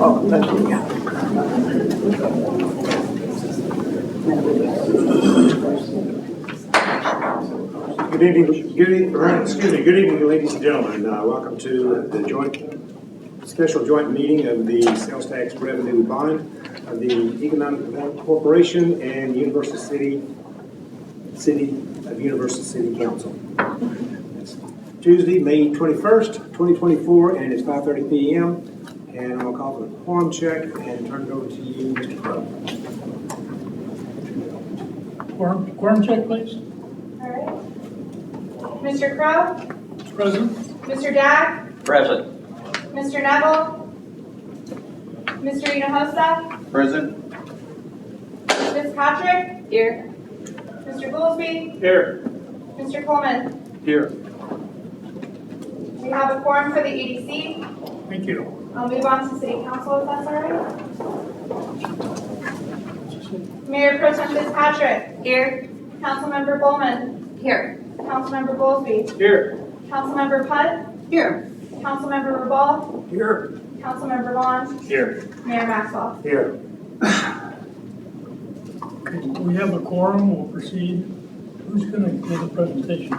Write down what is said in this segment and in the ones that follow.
Oh, thank you. Good evening, good evening, ladies and gentlemen. Welcome to the special joint meeting of the sales tax revenue bond of the Economic Development Corporation and Universal City Council. It's Tuesday, May 21st, 2024, and it's 5:30 p.m. And I'm going to call for the quorum check and turn it over to you, Mr. Crowe. Quorum check, please. All right. Mr. Crowe? Present. Mr. Dack? Present. Mr. Neville? Mr. Hinojosa? Present. Ms. Fitzpatrick? Here. Mr. Goolsby? Here. Mr. Coleman? Here. We have a quorum for the EDC. Thank you. I'll move on to City Council if that's all right. Mayor Pro Tem Fitzpatrick? Here. Councilmember Bowman? Here. Councilmember Goolsby? Here. Councilmember Putt? Here. Councilmember Rebaul? Here. Councilmember Vaughn? Here. Mayor Maxwell? Here. We have a quorum. We'll proceed. Who's going to give a presentation?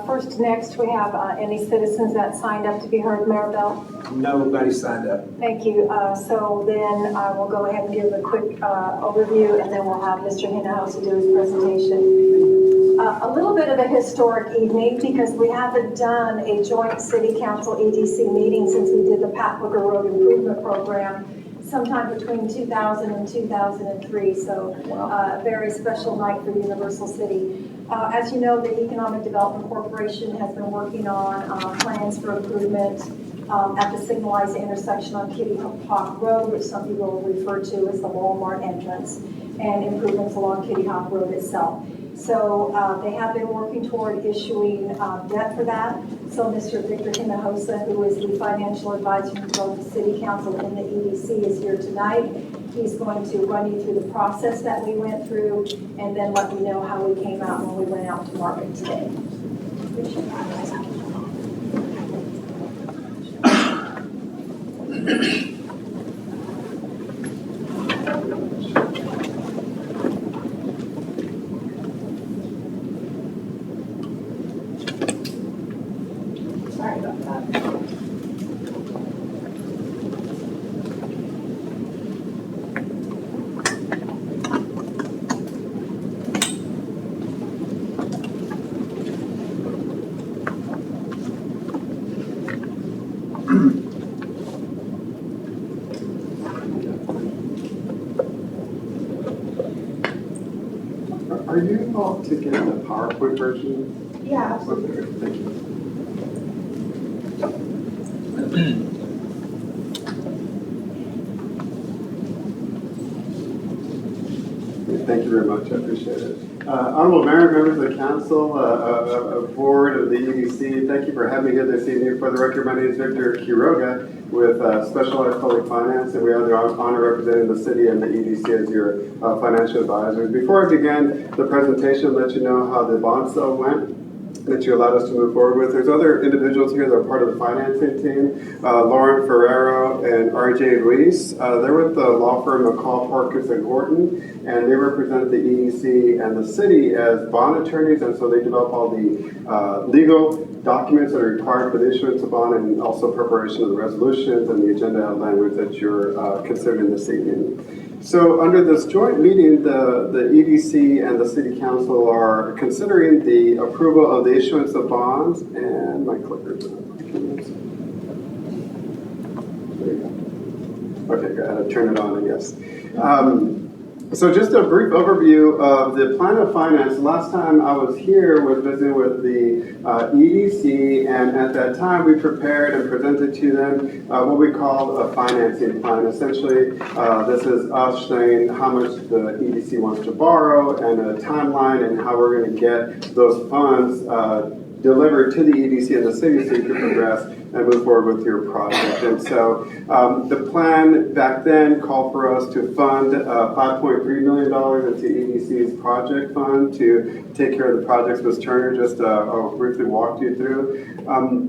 First, next, we have any citizens that signed up to be heard, Maribel? Nobody signed up. Thank you. So then I will go ahead and give a quick overview, and then we'll have Mr. Hinojosa do his presentation. A little bit of a historic evening because we haven't done a joint City Council EDC meeting since we did the Pat Booker Road Improvement Program sometime between 2000 and 2003. So a very special night for Universal City. As you know, the Economic Development Corporation has been working on plans for improvement at the signalized intersection on Kitty Hawk Road, which some people refer to as the Walmart entrance, and improvements along Kitty Hawk Road itself. So they have been working toward issuing debt for that. So Mr. Victor Hinojosa, who is the financial advisor to both the City Council and the EDC, is here tonight. He's going to run you through the process that we went through and then let you know how we came out when we went out to market today. Sorry about that. Are you able to get the PowerPoint version? Yeah, absolutely. Okay, thank you. Thank you very much. I appreciate it. Honorable Mayor, members of the council, board of the EDC, thank you for having me here this evening. For the record, my name is Victor Quiroga with Specialized Public Finance, and we have the honor representing the city and the EDC as your financial advisors. Before I begin the presentation, let you know how the bond sale went that you allowed us to move forward with. There's other individuals here that are part of the financing team, Lauren Ferrero and RJ Ruiz. They're with the law firm McCall, Parkes and Gordon, and they represent the EDC and the city as bond attorneys, and so they develop all the legal documents that are required for the issuance of bond and also preparation of the resolutions and the agenda language that you're considering this evening. So under this joint meeting, the EDC and the City Council are considering the approval of the issuance of bonds, and my clicker's not working. There you go. Okay, gotta turn it on, I guess. So just a brief overview of the plan of finance. Last time I was here was visiting with the EDC, and at that time we prepared and presented to them what we call a financing plan. Essentially, this is us saying how much the EDC wants to borrow and a timeline and how we're going to get those funds delivered to the EDC and the city so you can progress and move forward with your project. And so the plan back then called for us to fund $5.3 million into EDC's project fund to take care of the projects Ms. Turner just briefly walked you through.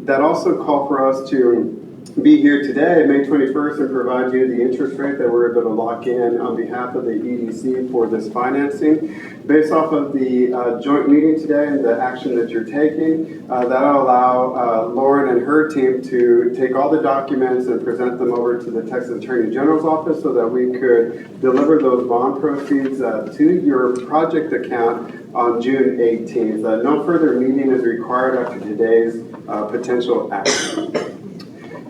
That also called for us to be here today, May 21st, and provide you the interest rate that we're able to lock in on behalf of the EDC for this financing. Based off of the joint meeting today and the action that you're taking, that'll allow Lauren and her team to take all the documents and present them over to the Texas Attorney General's office so that we could deliver those bond proceeds to your project account on June 18th. No further meeting is required after today's potential action.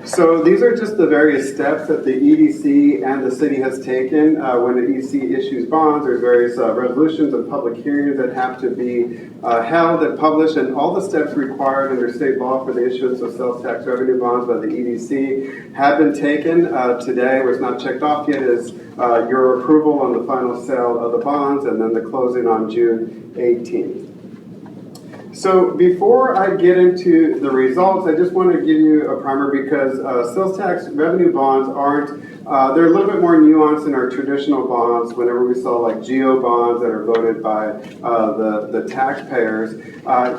So these are just the various steps that the EDC and the city has taken. When the EDC issues bonds, there's various resolutions and public hearings that have to be held and published, and all the steps required under state law for the issuance of sales tax revenue bonds by the EDC have been taken. Today, what's not checked off yet is your approval on the final sale of the bonds and then the closing on June 18th. So before I get into the results, I just want to give you a primer because sales tax revenue bonds aren't, they're a little bit more nuanced than our traditional bonds whenever we saw like GO bonds that are voted by the taxpayers.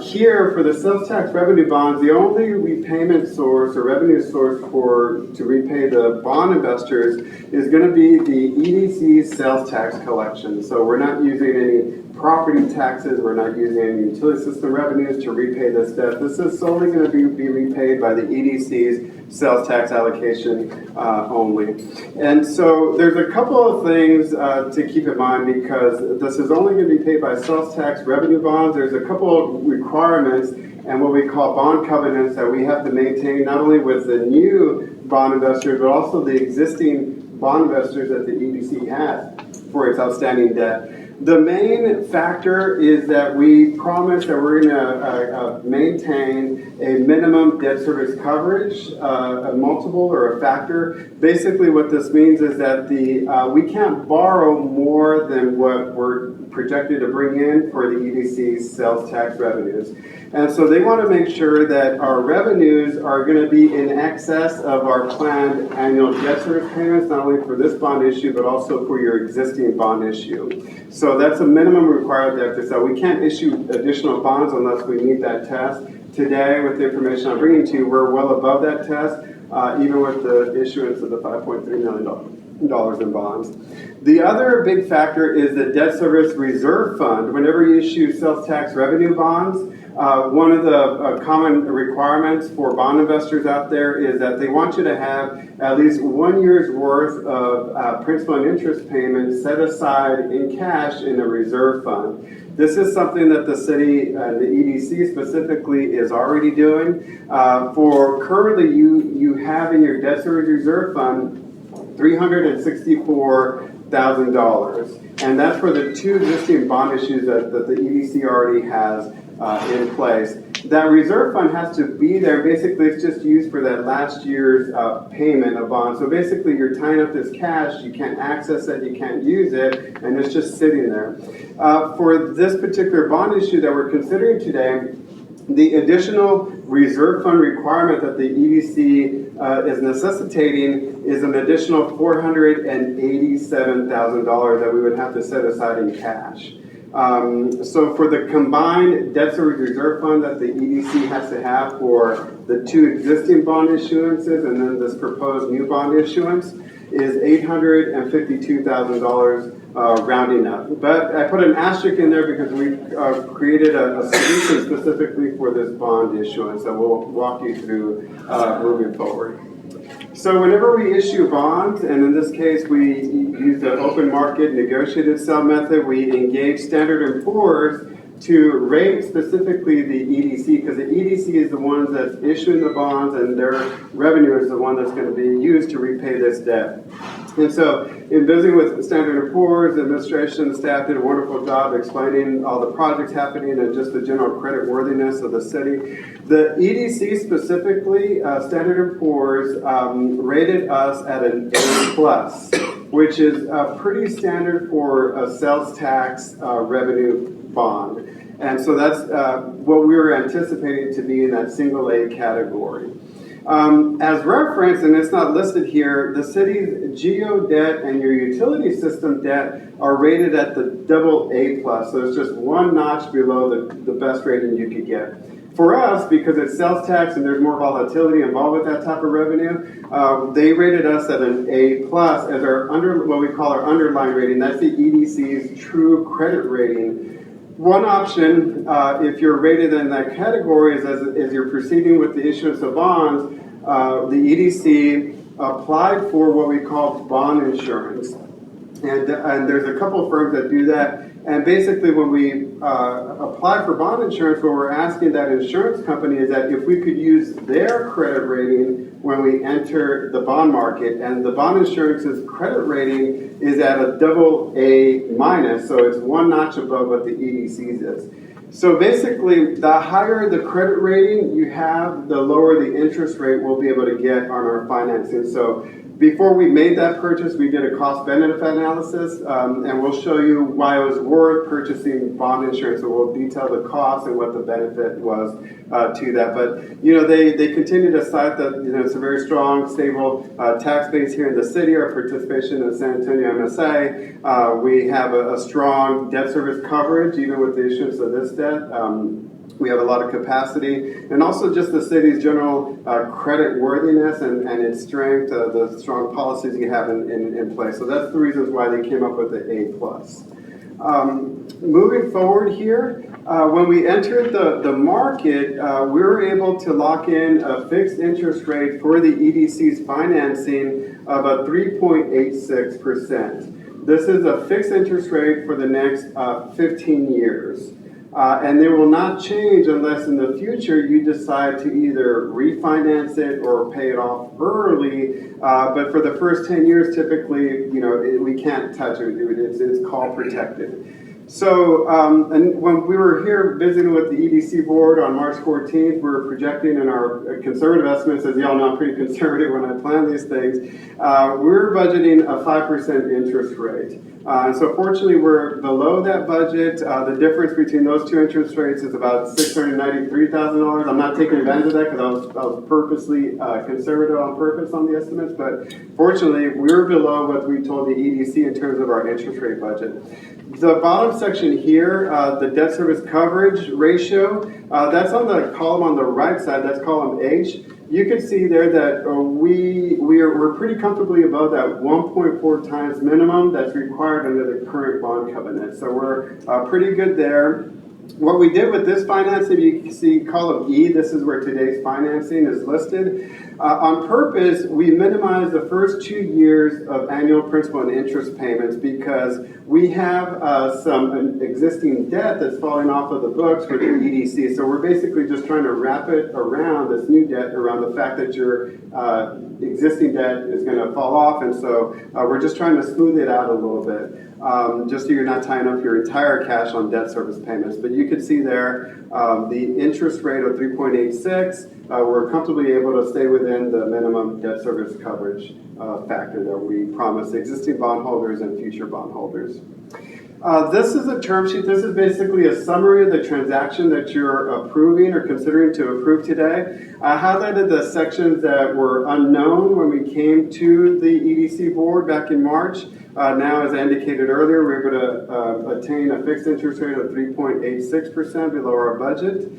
Here for the sales tax revenue bonds, the only repayment source or revenue source to repay the bond investors is going to be the EDC sales tax collection. So we're not using any property taxes, we're not using any utility system revenues to repay this debt. This is solely going to be repaid by the EDC's sales tax allocation only. And so there's a couple of things to keep in mind because this is only going to be paid by sales tax revenue bonds. There's a couple of requirements and what we call bond covenants that we have to maintain not only with the new bond investors but also the existing bond investors that the EDC has for its outstanding debt. The main factor is that we promise that we're going to maintain a minimum debt service coverage, a multiple or a factor. Basically what this means is that we can't borrow more than what we're projected to bring in for the EDC's sales tax revenues. And so they want to make sure that our revenues are going to be in excess of our planned annual debt service payments, not only for this bond issue, but also for your existing bond issue. So that's a minimum required there to sell. We can't issue additional bonds unless we meet that test. Today, with the information I'm bringing to you, we're well above that test, even with the issuance of the $5.3 million in bonds. The other big factor is the debt service reserve fund. Whenever you issue sales tax revenue bonds, one of the common requirements for bond investors out there is that they want you to have at least 1 year's worth of principal and interest payments set aside in cash in a reserve fund. This is something that the city, the EDC specifically, is already doing. For currently, you have in your debt service reserve fund $364,000, and that's for the two existing bond issues that the EDC already has in place. That reserve fund has to be there. Basically, it's just used for that last year's payment of bonds. So basically, you're tying up this cash, you can't access it, you can't use it, and it's just sitting there. For this particular bond issue that we're considering today, the additional reserve fund requirement that the EDC is necessitating is an additional $487,000 that we would have to set aside in cash. So for the combined debt service reserve fund that the EDC has to have for the two existing bond issuances and then this proposed new bond issuance is $852,000 rounding up. But I put an asterisk in there because we created a solution specifically for this bond issuance that we'll walk you through moving forward. So whenever we issue bonds, and in this case we use the open market negotiated sale method, we engage Standard & Poor's to rate specifically the EDC, because the EDC is the ones that's issuing the bonds and their revenue is the one that's going to be used to repay this debt. And so in visiting with Standard & Poor's, the administration staff did a wonderful job explaining all the projects happening and just the general credit worthiness of the city. The EDC specifically, Standard & Poor's rated us at an A+, which is pretty standard for a sales tax revenue bond. And so that's what we were anticipating to be in that single A category. As reference, and it's not listed here, the city's GO debt and your utility system debt are rated at the AA+, so it's just one notch below the best rating you could get. For us, because it's sales tax and there's more volatility involved with that type of revenue, they rated us at an A+ as our what we call our underlying rating. That's the EDC's true credit rating. One option, if you're rated in that category, is as you're proceeding with the issuance of bonds, the EDC applied for what we call bond insurance. And there's a couple of firms that do that. And basically, when we apply for bond insurance, what we're asking that insurance company is that if we could use their credit rating when we enter the bond market, and the bond insurance's credit rating is at a AA-, so it's one notch above what the EDC's is. So basically, the higher the credit rating you have, the lower the interest rate we'll be able to get on our financing. So before we made that purchase, we did a cost-benefit analysis, and we'll show you why it was worth purchasing bond insurance. So we'll detail the cost and what the benefit was to that. But they continue to cite that it's a very strong, stable tax base here in the city. Our participation in San Antonio MSA, we have a strong debt service coverage, even with the issuance of this debt. We have a lot of capacity, and also just the city's general credit worthiness and its strength, the strong policies you have in place. So that's the reasons why they came up with the A+. Moving forward here, when we entered the market, we were able to lock in a fixed interest rate for the EDC's financing of a 3.86%. This is a fixed interest rate for the next 15 years. And they will not change unless in the future you decide to either refinance it or pay it off early. But for the first 10 years, typically, we can't touch it. It's call protected. So, and when we were here visiting with the EDC board on March 14th, we were projecting in our conservative estimates, as y'all know, I'm pretty conservative when I plan these things. We're budgeting a 5% interest rate. And so fortunately, we're below that budget. The difference between those two interest rates is about $693,000. I'm not taking advantage of that because I was purposely conservative on purpose on the estimates. But fortunately, we're below what we told the EDC in terms of our interest rate budget. The bottom section here, the debt service coverage ratio, that's on the column on the right side. That's column H. You can see there that we're pretty comfortably above that 1.4 times minimum that's required under the current bond covenant. So we're pretty good there. What we did with this financing, you can see column E, this is where today's financing is listed. On purpose, we minimized the first 2 years of annual principal and interest payments because we have some existing debt that's falling off of the books for the EDC. So we're basically just trying to wrap it around this new debt, around the fact that your existing debt is going to fall off. And so we're just trying to smooth it out a little bit. Just so you're not tying up your entire cash on debt service payments. But you can see there the interest rate of 3.86. We're comfortably able to stay within the minimum debt service coverage factor that we promised existing bondholders and future bondholders. This is a term sheet. This is basically a summary of the transaction that you're approving or considering to approve today. I highlighted the sections that were unknown when we came to the EDC board back in March. Now, as I indicated earlier, we're able to attain a fixed interest rate of 3.86% below our budget.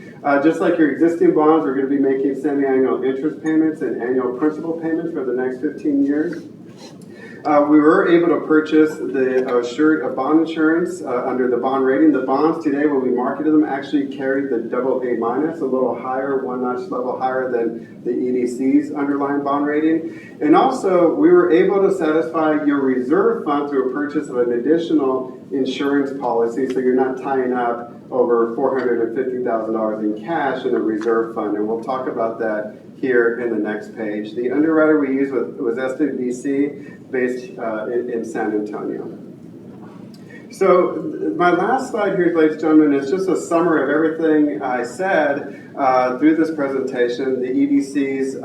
Just like your existing bonds, we're going to be making semi-annual interest payments and annual principal payments for the next 15 years. We were able to purchase the bond insurance under the bond rating. The bonds today, when we marketed them, actually carried the AA-, a little higher, one notch level higher than the EDC's underlying bond rating. And also, we were able to satisfy your reserve fund through a purchase of an additional insurance policy, so you're not tying up over $450,000 in cash in a reserve fund. And we'll talk about that here in the next page. The underwriter we used was SWBC, based in San Antonio. So my last slide here, ladies and gentlemen, is just a summary of everything I said through this presentation. The EDC's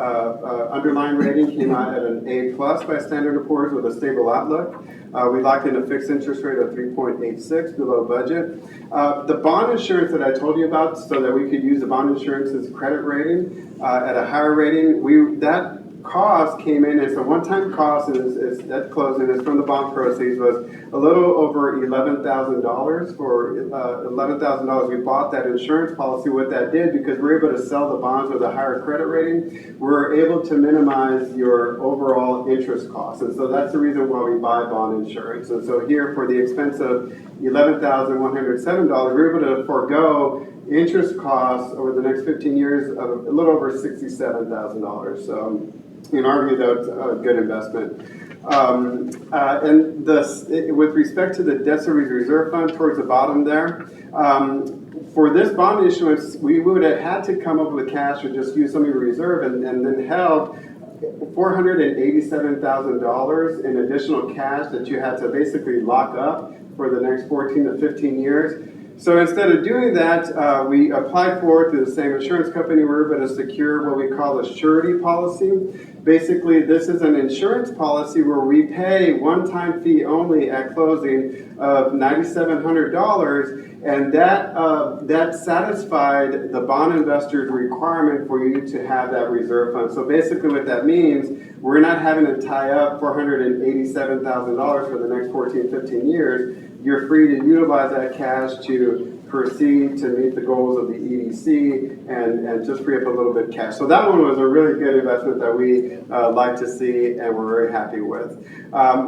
underlying rating came out at an A+ by Standard & Poor's with a stable outlook. We locked in a fixed interest rate of 3.86 below budget. The bond insurance that I told you about, so that we could use the bond insurance's credit rating at a higher rating, that cost came in, it's a one-time cost, and it's at closing, it's from the bond proceeds, was a little over $11,000. For $11,000, we bought that insurance policy. What that did, because we're able to sell the bonds with a higher credit rating, we're able to minimize your overall interest costs. And so that's the reason why we buy bond insurance. And so here, for the expense of $11,107, we're able to forego interest costs over the next 15 years of a little over $67,000. So in our view, that's a good investment. And with respect to the debt service reserve fund towards the bottom there, for this bond issuance, we would have had to come up with cash or just use some of your reserve and then held $487,000 in additional cash that you had to basically lock up for the next 14 to 15 years. So instead of doing that, we applied for it through the same insurance company. We were able to secure what we call a surety policy. Basically, this is an insurance policy where we pay one-time fee only at closing of $9,700, and that satisfied the bond investor's requirement for you to have that reserve fund. So basically what that means, we're not having to tie up $487,000 for the next 14, 15 years. You're free to utilize that cash to proceed to meet the goals of the EDC and just free up a little bit of cash. So that one was a really good investment that we like to see and we're very happy with.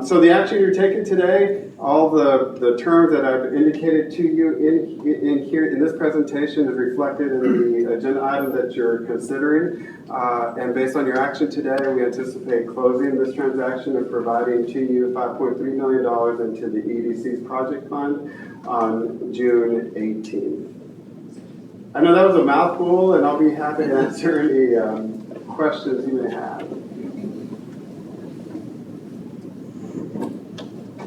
So the action you're taking today, all the terms that I've indicated to you in here in this presentation is reflected in the agenda item that you're considering. And based on your action today, we anticipate closing this transaction and providing to you $5.3 million into the EDC's project fund on June 18th. I know that was a mouthful, and I'll be happy to answer any questions you may have.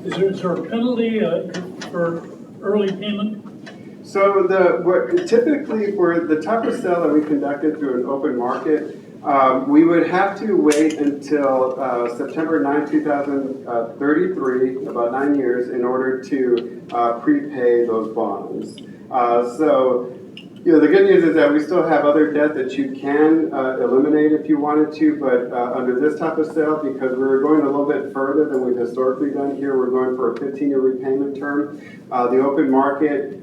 Is there a penalty for early payment? So typically for the type of sale that we conducted through an open market, we would have to wait until September 9, 2033, about 9 years, in order to prepay those bonds. So the good news is that we still have other debt that you can eliminate if you wanted to, but under this type of sale, because we're going a little bit further than we've historically done here, we're going for a 15-year repayment term. The open market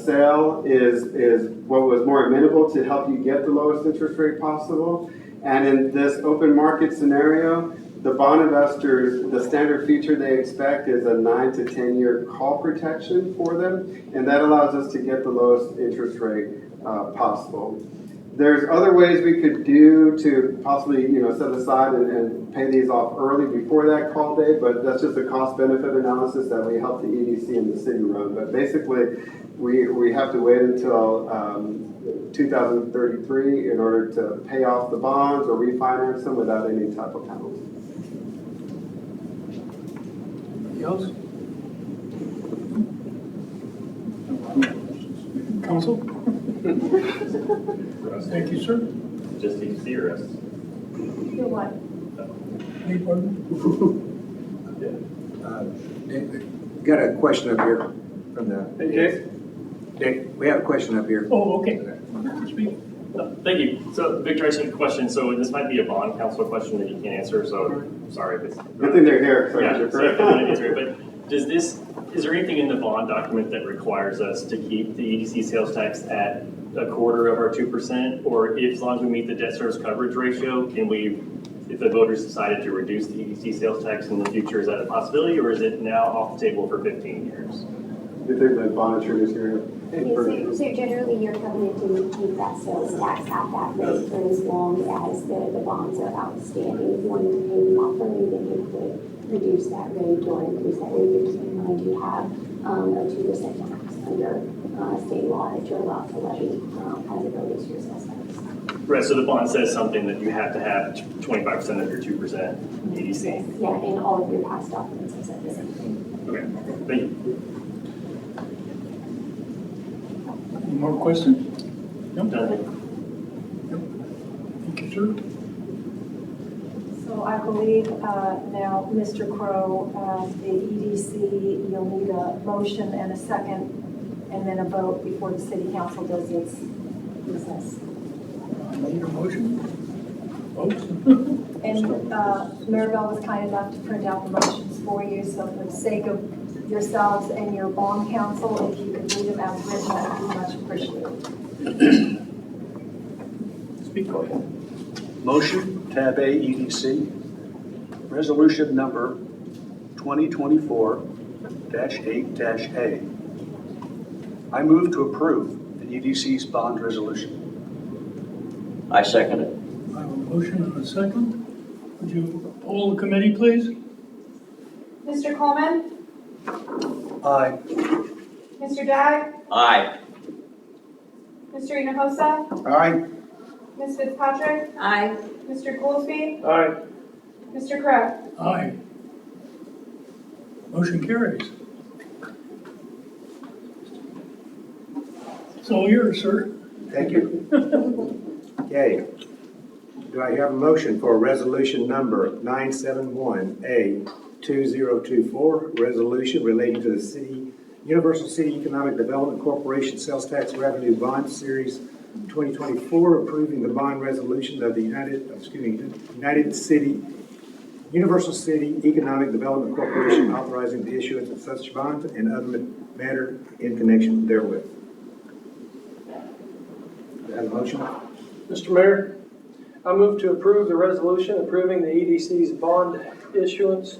sale is what was more amenable to help you get the lowest interest rate possible. And in this open market scenario, the bond investors, the standard feature they expect is a 9 to 10 year call protection for them, and that allows us to get the lowest interest rate possible. There's other ways we could do to possibly set aside and pay these off early before that call date, but that's just a cost benefit analysis that we help the EDC and the city run. But basically, we have to wait until 2033 in order to pay off the bonds or refinance them without any type of penalty. Anybody else? Council? Thank you, sir. Just EDC arrests. You're what? Any pardon? Got a question up here from the. Hey, Jay. Dick, we have a question up here. Oh, okay. Speak. Thank you. So, Victor, I have a question. So this might be a bond counsel question that you can't answer, so sorry if it's... Good thing they're here. So Yeah, so if you want to answer it, but is there anything in the bond document that requires us to keep the EDC sales tax at a quarter of our 2%? Or if, as long as we meet the debt service coverage ratio, can we, if the voters decided to reduce the EDC sales tax in the future, is that a possibility, or is it now off the table for 15 years? You think that bond attorney's here? So generally, you're covenant to keep that sales tax at that rate for as long as the bonds are outstanding. If you wanted to pay them off early, then you could reduce that rate or increase that rate. Because you do have a 2% tax under state law that you're allowed to levy as it relates to your sales tax. Right, so the bond says something that you have to have 25% of your 2% EDC. Yeah, and all of your past documents have said the same thing. Okay, thank you. Any more questions? Nope. Done. Thank you, sir. So I believe now, Mr. Crow, the EDC, you'll need a motion and a second, and then a vote before the city council does its business. Need a motion? Vote? And Maribel was kind enough to print out the motions for you, so for the sake of yourselves and your bond counsel, if you could read them as written, that would be much appreciated. Speak for you. Motion, tab A, EDC, resolution number 2024-8-A. I move to approve the EDC's bond resolution. I second it. I have a motion and a second. Would you poll the committee, please? Mr. Coleman, Aye. Mr. Dagg, Aye. Mr. Hinojosa, Aye. Ms. Fitzpatrick, Aye. Mr. Goolsby, Aye. Mr. Crowe. Aye. Motion carries. It's all yours, sir. Thank you. Okay. Do I have a motion for resolution number 971A2024, resolution relating to the Universal City Economic Development Corporation Sales Tax Revenue Bond Series 2024, approving the bond resolution of the Universal City Economic Development Corporation, authorizing the issuance of such bonds and other matter in connection therewith. Do I have a motion? Mr. Mayor, I move to approve the resolution approving the EDC's bond issuance,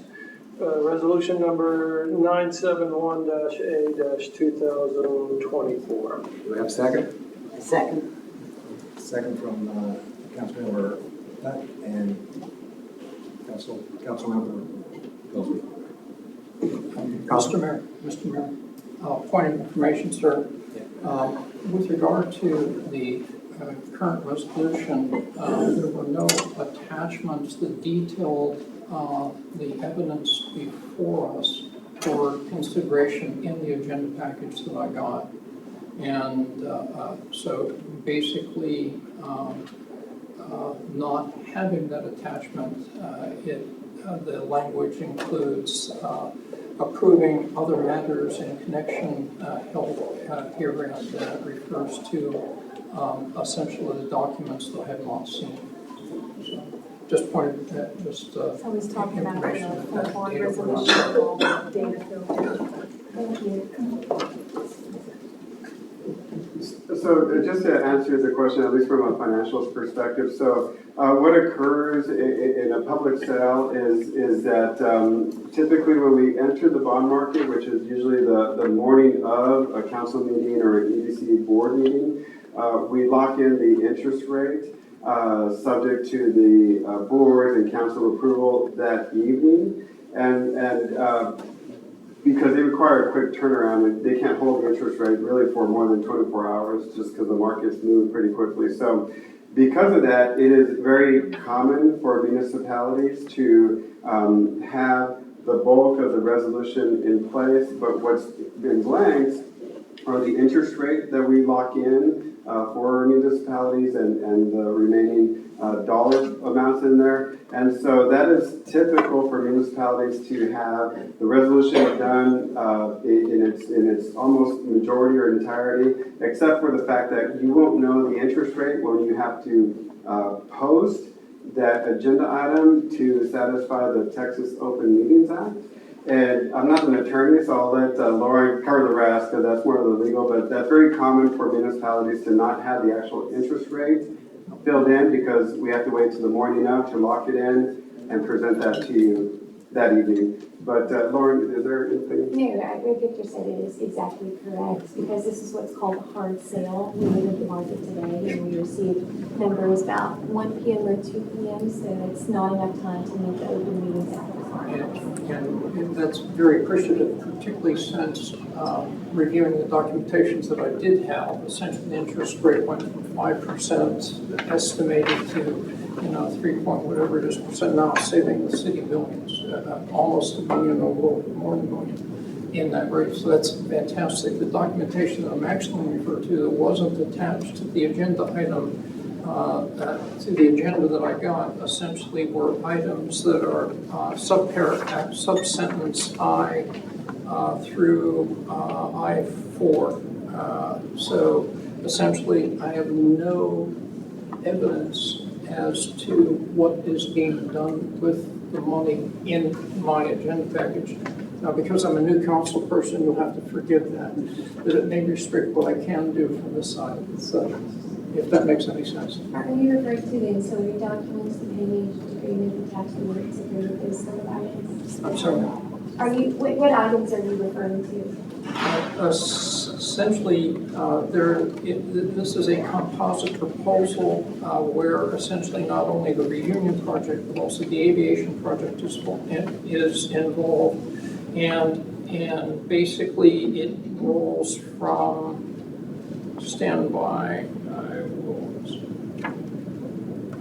resolution number 971-A-2024. Do we have a second? Second. Second from Councilmember Nutt and Councilmember Goolsby. Mr. Mayor, point of information, sir. With regard to the current resolution, there were no attachments that detailed the evidence before us for consideration in the agenda package that I got. And so basically, not having that attachment, the language includes approving other matters in connection held herein that refers to essentially the documents that I have not seen. So just pointed that, So he's talking about the information full that bond data were not resolution, all the data filled in. Thank you. So just to answer the question, at least from a financials perspective, so what occurs in a public sale is that typically when we enter the bond market, which is usually the morning of a council meeting or an EDC board meeting, we lock in the interest rate subject to the board and council approval that evening. And because they require a quick turnaround, and they can't hold the interest rate really for more than 24 hours just because the markets move pretty quickly. So because of that, it is very common for municipalities to have the bulk of the resolution in place, but what's been blanked are the interest rate that we lock in for municipalities and the remaining dollar amounts in there. And so that is typical for municipalities to have the resolution done in its almost majority or entirety, except for the fact that you won't know the interest rate when you have to post that agenda item to satisfy the Texas Open Meetings Act. And I'm not an attorney, so I'll let Lauren cover the rest because that's more of the legal, but that's very common for municipalities to not have the actual interest rate filled in because we have to wait till the morning of to lock it in and present that to you that evening. But Lauren, is there anything? No, what Victor said is exactly correct, because this is what's called a hard sale. We entered the market today and we received numbers about 1 p.m. or 2 p.m., so it's not enough time to meet the open meetings act requirements. and that's very appreciative, particularly since reviewing the documentations that I did have, essentially the interest rate went from 5% estimated to 3 point whatever it is percent now, saving the city millions, almost $1 million or a little bit more than $1 million in that rate. So that's fantastic. The documentation that I'm actually referring to that wasn't attached to the agenda item, to the agenda that I got, essentially were items that are subsentence I through I4. So essentially, I have no evidence as to what is being done with the money in my agenda package. Now, because I'm a new council person, you'll have to forgive that it may restrict what I can do from this side. So, if that makes any sense. Are you referring to the ancillary documents, the payment agreement, the tax awards agreement, those sort of items? I'm sorry. What items are you referring to? Essentially, this is a composite proposal where essentially not only the reunion project, but also the aviation project is involved. And basically it rolls from standby. I will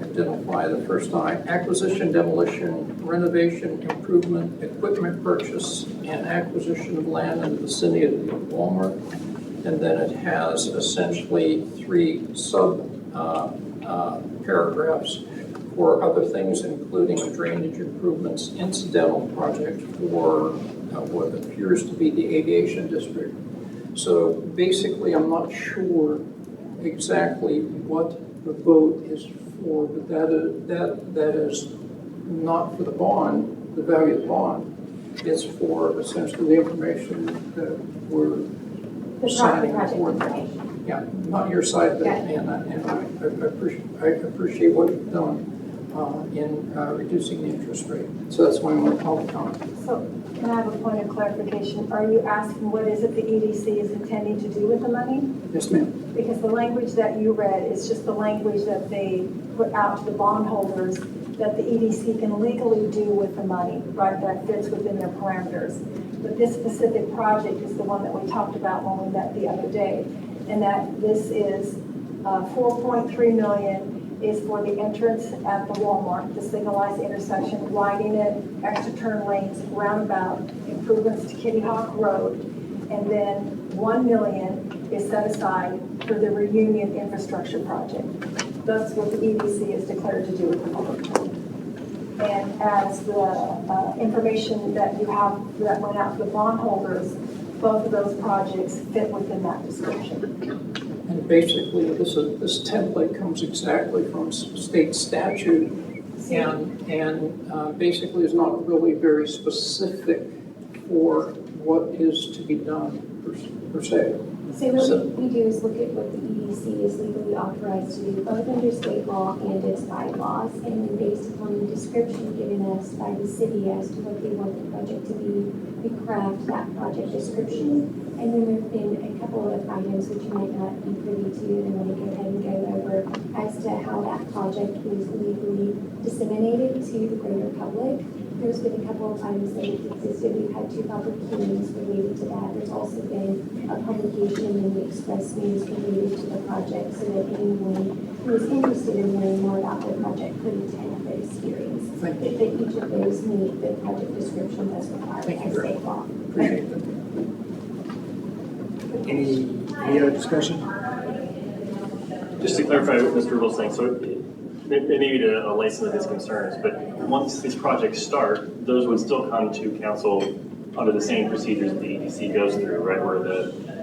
identify the first time: acquisition, demolition, renovation, improvement, equipment purchase, and acquisition of land in the vicinity of Walmart. And then it has essentially 3 paragraphs for other things, including drainage improvements, incidental project for what appears to be the aviation district. So basically, I'm not sure exactly what the vote is for, but that is not for the bond, the value of the bond. It's for essentially the information that we're signing for. Yeah, not your side, but and I appreciate what you've done in reducing the interest rate. So that's why I'm going to call the comment. So can I have a point of clarification? Are you asking what is it the EDC is intending to do with the money? Yes, ma'am. Because the language that you read is just the language that they put out to the bondholders that the EDC can legally do with the money, right? That fits within their parameters. But this specific project is the one that we talked about when we met the other day. And that this is 4.3 million is for the entrance at the Walmart, the signalized intersection, widening it, extra turn lanes, roundabout, improvements to Kitty Hawk Road, and then 1 million is set aside for the reunion infrastructure project. That's what the EDC is declared to do with the money. And as the information that you have that went out to the bondholders, both of those projects fit within that description. And basically, this template comes exactly from state statute, and basically is not really very specific for what is to be done per se. So what we do is look at what the EDC is legally authorized to do, both under state law and its bylaws, and then based upon the description given us by the city as to what they want the project to be, we craft that project description. And then there have been a couple of items which you might not be privy to, and I want to go ahead and go over as to how that project was legally disseminated to the greater public. There's been a couple of items that have existed. We've had 2 public hearings related to that. There's also been a publication in the Express News related to the project, so that anyone who is interested in learning more about the project could attend those hearings. That each of those meet the project description that's required by state law. Appreciate that. Any other discussion? Just to clarify what Mr. Rubel's saying, so maybe to allay some of his concerns, but once these projects start, those would still come to council under the same procedures that the EDC goes through, right? Where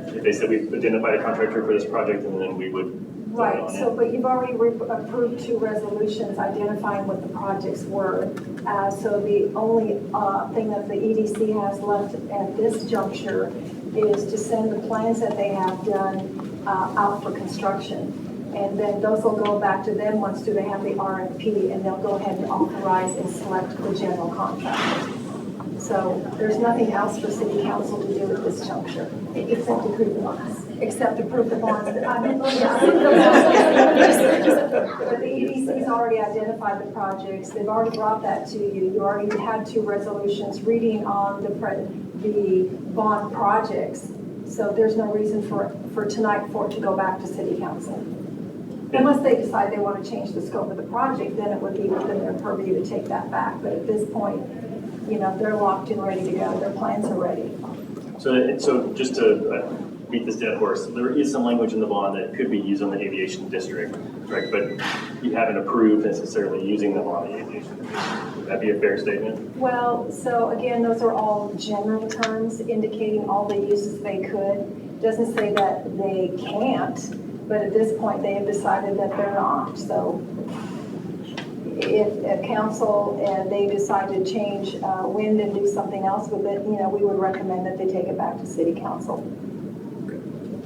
if they said we've identified a contractor for this project, and then we would Right, so, but you've already approved 2 resolutions identifying what the projects were. So the only thing that the EDC has left at this juncture is to send the plans that they have done out for construction. And then those will go back to them once they have the RFP, and they'll go ahead and authorize and select the general contractor. So there's nothing else for city council to do at this juncture. Except approve the bonds. Except approve the bonds. But the EDC's already identified the projects. They've already brought that to you. You already had 2 resolutions reading on the bond projects. So there's no reason for tonight for it to go back to city council. Unless they decide they want to change the scope of the project, then it would be within their purview to take that back. But at this point, you know, they're locked and ready to go. Their plans are ready. So just to beat this dead horse, there is some language in the bond that could be used on the aviation district, right? But you haven't approved necessarily using them on the aviation district. Would that be a fair statement? Well, so again, those are all general terms indicating all the uses they could. Doesn't say that they can't, but at this point they have decided that they're not. So if a council and they decide to change wind and do something else with it, we would recommend that they take it back to city council.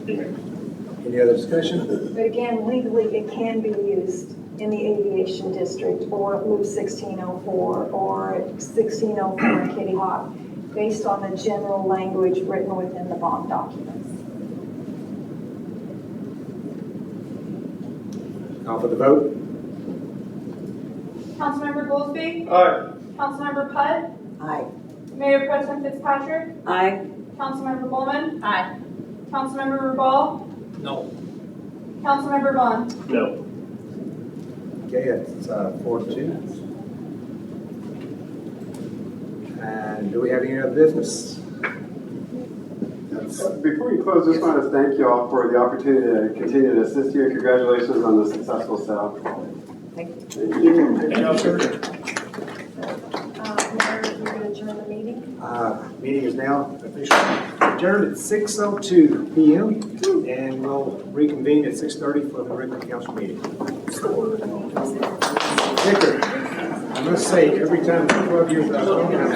Any other discussion? But again, legally, it can be used in the aviation district or Loop 1604 or 1604 in Kitty Hawk, based on the general language written within the bond documents. Call for the vote. Councilmember Goolsby? Aye. Councilmember Putt? Aye. Mayor Pro Tem Fitzpatrick? Aye. Councilmember Bowman? Aye. Councilmember Reval? No. Councilmember Vaughn? No. Okay, it's 4-2. And do we have any other business? Before you close, just want to thank you all for the opportunity to continue to assist you, and congratulations on the successful sale. Thank you. Thank you. Thank you, sir. Mayor, you're going to adjourn the meeting? Meeting is now officially adjourned at 6:02 p.m. and we'll reconvene at 6:30 for the regular council meeting. Victor, I must say, every time 12 years I've been here,